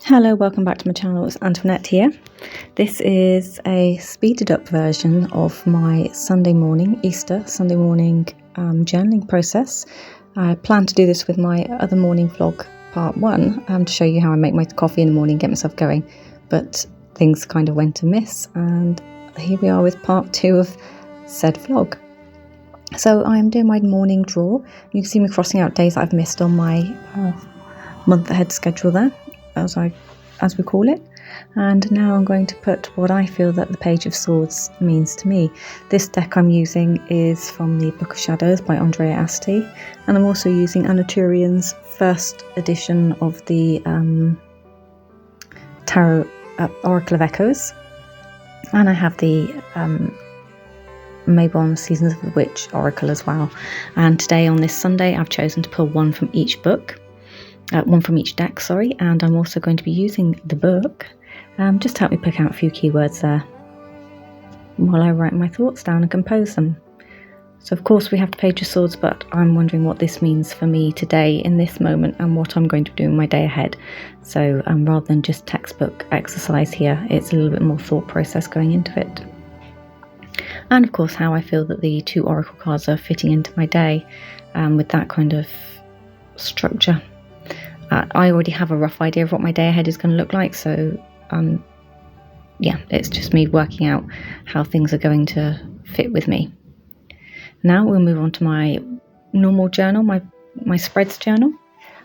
Hello, welcome back to my channel. It's Antoinette here. This is a speeded up version of my Sunday morning, Easter Sunday morning journaling process. I plan to do this with my other morning vlog, part 1, to show you how I make my coffee in the morning, get myself going, but things kind of went amiss, and here we are with part 2 of said vlog. So I am doing my morning draw. You can see me crossing out days that I've missed on my month ahead schedule there, as we call it. And now I'm going to put what I feel that the Page of Swords means to me. This deck I'm using is from the Book of Shadows by Andrea Asti, and I'm also using Anaturian's first edition of the Tarot Oracle of Echoes, and I have the Mabon Seasons of the Witch Oracle as well. And today on this Sunday I've chosen to pull one from each book. One from each deck, sorry, and I'm also going to be using the book just to help me pick out a few keywords there while I write my thoughts down and compose them. So of course we have the Page of Swords, but I'm wondering what this means for me today in this moment and what I'm going to do in my day ahead. So rather than just textbook exercise here, it's a little bit more thought process going into it. And of course how I feel that the 2 oracle cards are fitting into my day with that kind of structure. I already have a rough idea of what my day ahead is going to look like, so yeah, it's just me working out how things are going to fit with me. Now we'll move on to my normal journal, my spreads journal,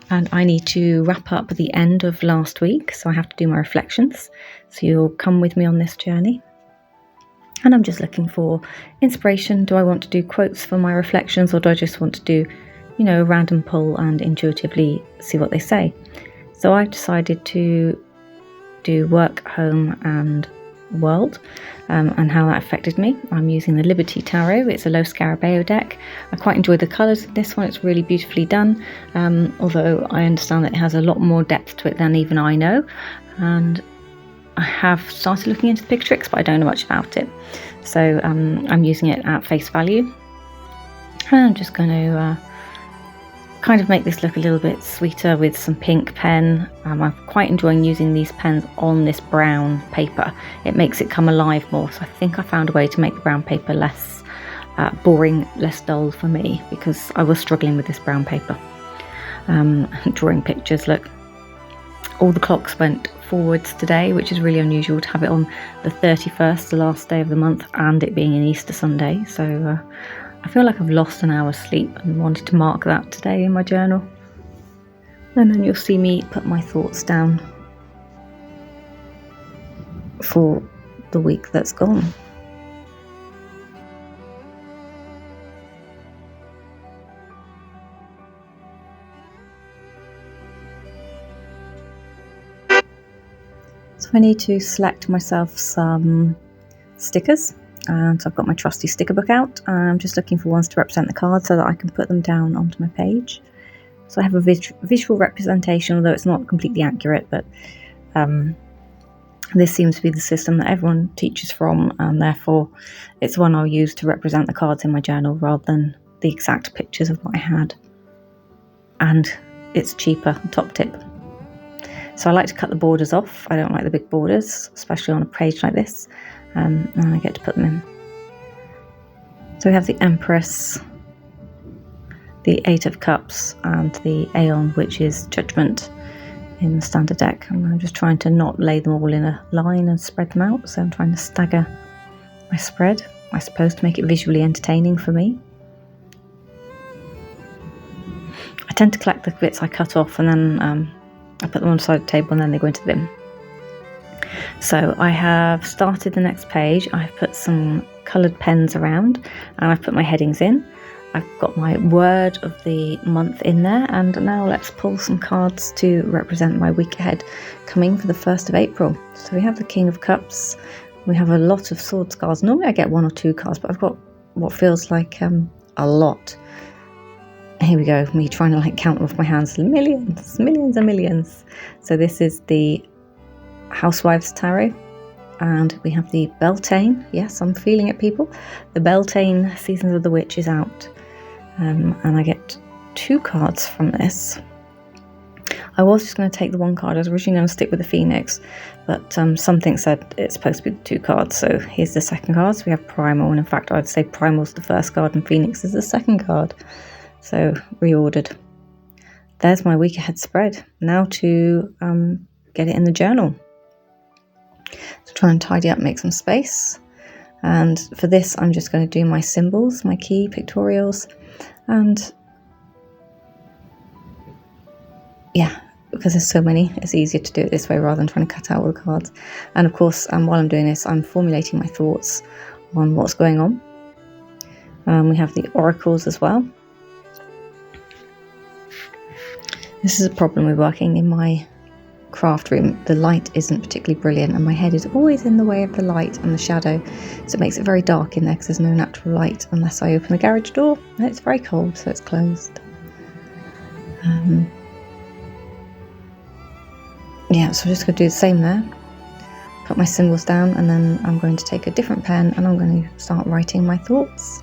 and I need to wrap up at the end of last week, so I have to do my reflections, so you'll come with me on this journey. And I'm just looking for inspiration. Do I want to do quotes for my reflections, or do I just want to do a random pull and intuitively see what they say? So I've decided to do work, home and world, and how that affected me. I'm using the Liber T Tarot. It's a low scarabeo deck. I quite enjoy the colours of this one. It's really beautifully done, although I understand that it has a lot more depth to it than even I know, and I have started looking into the pig tricks, but I don't know much about it. So I'm using it at face value, and I'm just going to kind of make this look a little bit sweeter with some pink pen. I'm quite enjoying using these pens on this brown paper. It makes it come alive more, so I think I found a way to make the brown paper less boring, less dull for me, because I was struggling with this brown paper. Drawing pictures, look, all the clocks went forwards today, which is really unusual to have it on the 31st, the last day of the month, and it being an Easter Sunday, so I feel like I've lost an hour's sleep and wanted to mark that today in my journal. And then you'll see me put my thoughts down for the week that's gone. So I need to select myself some stickers. And so I've got my trusty sticker book out. I'm just looking for ones to represent the cards so that I can put them down onto my page. So I have a visual representation, although it's not completely accurate, but this seems to be the system that everyone teaches from, and therefore it's the one I'll use to represent the cards in my journal rather than the exact pictures of what I had. And it's cheaper, top tip. So I like to cut the borders off. I don't like the big borders, especially on a page like this. And I get to put them in. So we have the Empress, the 8 of Cups, and the Aeon, which is Judgment in the standard deck. And I'm just trying to not lay them all in a line and spread them out. So I'm trying to stagger my spread, I suppose, to make it visually entertaining for me. I tend to collect the bits I cut off, and then I put them on the side of the table, and then they go into the bin. So I have started the next page. I've put some coloured pens around, and I've put my headings in. I've got my word of the month in there, and now let's pull some cards to represent my week ahead coming for the 1st of April. So we have the King of Cups. We have a lot of swords cards. Normally I get 1 or 2 cards, but I've got what feels like a lot. Here we go, me trying to count off my hands. Millions and millions. So this is the Housewives Tarot, and we have the Beltane. Yes, I'm feeling it, people. The Beltane Seasons of the Witch is out, and I get 2 cards from this. I was just going to take the one card. I was originally going to stick with the Phoenix, but something said it's supposed to be the 2 cards. So here's the second card. So we have Primal, and in fact I'd say Primal's the first card and Phoenix is the second card. So reordered. There's my week ahead spread. Now to get it in the journal. So try and tidy up, make some space. And for this I'm just going to do my symbols, my key pictorials, and yeah, because there's so many, it's easier to do it this way rather than trying to cut out all the cards. And of course, while I'm doing this, I'm formulating my thoughts on what's going on. We have the oracles as well. This is a problem with working in my craft room. The light isn't particularly brilliant and my head is always in the way of the light and the shadow, so it makes it very dark in there because there's no natural light unless I open the garage door, and it's very cold, so it's closed. Yeah, so I'm just going to do the same there. Put my symbols down, and then I'm going to take a different pen and I'm going to start writing my thoughts.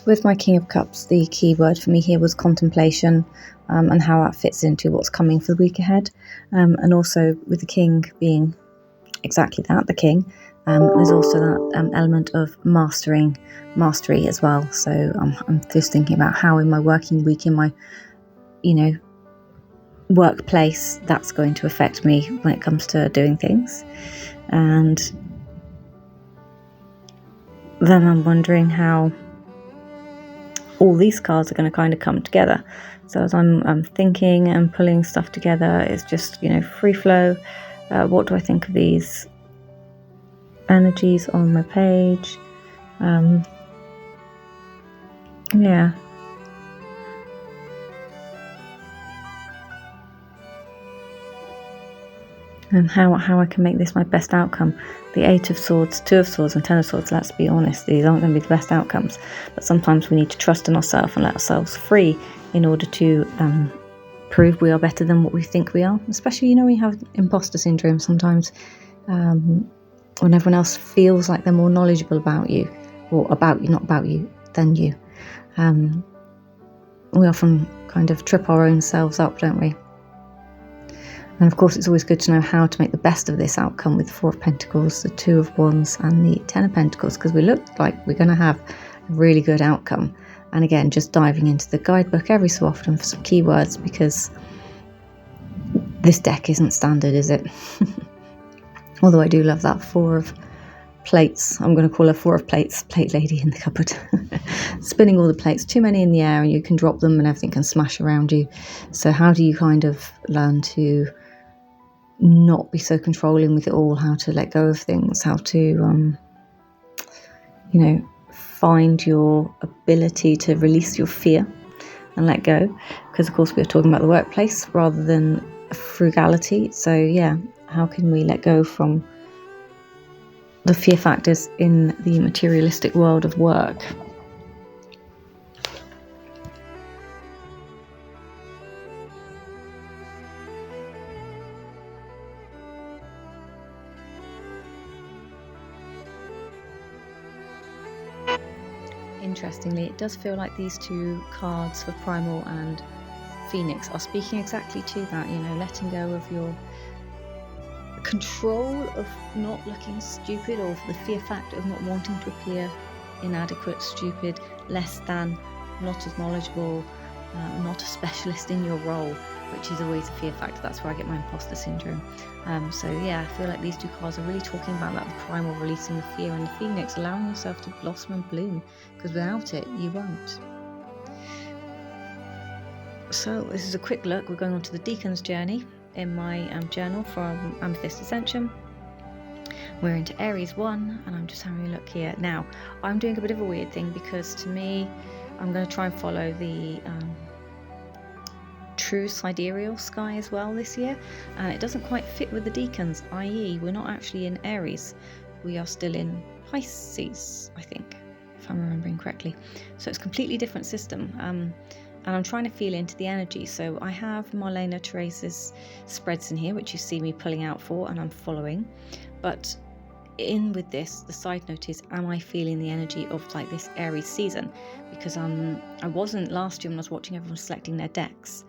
With my King of Cups, the key word for me here was contemplation, and how that fits into what's coming for the week ahead. And also with the King being exactly that, the King, there's also that element of mastery as well. So I'm just thinking about how in my working week, in my, workplace, that's going to affect me when it comes to doing things. And then I'm wondering how all these cards are going to kind of come together. So as I'm thinking and pulling stuff together, it's just, free flow. What do I think of these energies on my page? Yeah. And how I can make this my best outcome. The 8 of Swords, 2 of Swords and 10 of Swords, let's be honest, these aren't going to be the best outcomes. But sometimes we need to trust in ourselves and let ourselves free in order to prove we are better than what we think we are. Especially, when you have imposter syndrome sometimes, when everyone else feels like they're more knowledgeable about you, or about you, not about you, than you. We often kind of trip our own selves up, don't we? And of course, it's always good to know how to make the best of this outcome with the 4 of Pentacles, the 2 of Wands and the 10 of Pentacles, because we look like we're going to have a really good outcome. And again, just diving into the guidebook every so often for some keywords, because this deck isn't standard, is it? Although I do love that 4 of plates. I'm going to call her 4 of plates, plate lady in the cupboard. Spinning all the plates, too many in the air and you can drop them and everything can smash around you. So how do you kind of learn to not be so controlling with it all, how to let go of things, how to find your ability to release your fear and let go, because of course we're talking about the workplace rather than frugality. So yeah, how can we let go from the fear factors in the materialistic world of work? Interestingly, it does feel like these 2 cards for Primal and Phoenix are speaking exactly to that, letting go of your control of not looking stupid, or the fear factor of not wanting to appear inadequate, stupid, less than, not as knowledgeable, not a specialist in your role, which is always a fear factor. That's where I get my imposter syndrome. So yeah, I feel like these two cards are really talking about that, the primal, releasing the fear, and the Phoenix, allowing yourself to blossom and bloom, because without it, you won't. So this is a quick look. We're going on to the Deacon's journey in my journal from Amethyst Ascension. We're into Aries 1, and I'm just having a look here. Now, I'm doing a bit of a weird thing, because to me, I'm going to try and follow the true sidereal sky as well this year, and it doesn't quite fit with the Deacons, i.e. we're not actually in Aries, we are still in Pisces, I think, if I'm remembering correctly. So it's a completely different system, and I'm trying to feel into the energy. So I have Marlene Theresa's spreads in here, which you see me pulling out for, and I'm following. But in with this, the side note is, am I feeling the energy of like this Aries season? Because I wasn't last year when I was watching everyone selecting their decks,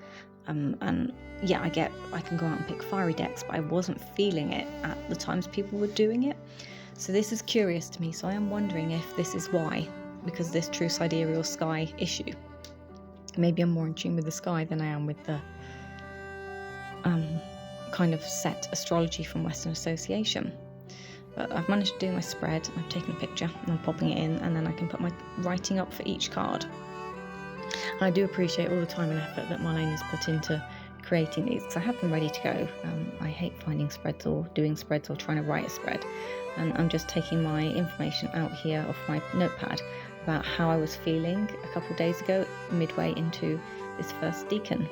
and yeah, I can go out and pick fiery decks, but I wasn't feeling it at the times people were doing it. So this is curious to me. So I am wondering if this is why, because this true sidereal sky issue. Maybe I'm more in tune with the sky than I am with the kind of set astrology from Western Association. But I've managed to do my spread. I've taken a picture and I'm popping it in, and then I can put my writing up for each card. And I do appreciate all the time and effort that Marlene has put into creating these, because I have them ready to go. I hate finding spreads or doing spreads or trying to write a spread. And I'm just taking my information out here off my notepad about how I was feeling a couple of days ago, midway into this first Deacon.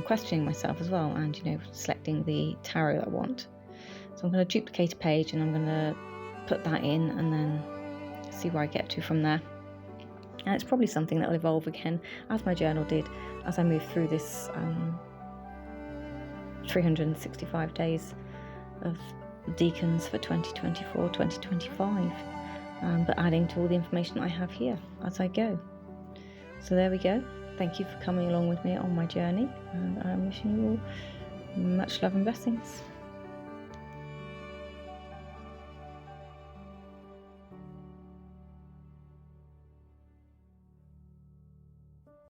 Questioning myself as well, and selecting the tarot I want. So I'm going to duplicate a page and I'm going to put that in and then see where I get to from there. And it's probably something that will evolve again, as my journal did, as I move through this 365 days of Deacons for 2024-2025, but adding to all the information I have here as I go. So there we go. Thank you for coming along with me on my journey, and I'm wishing you all much love and blessings.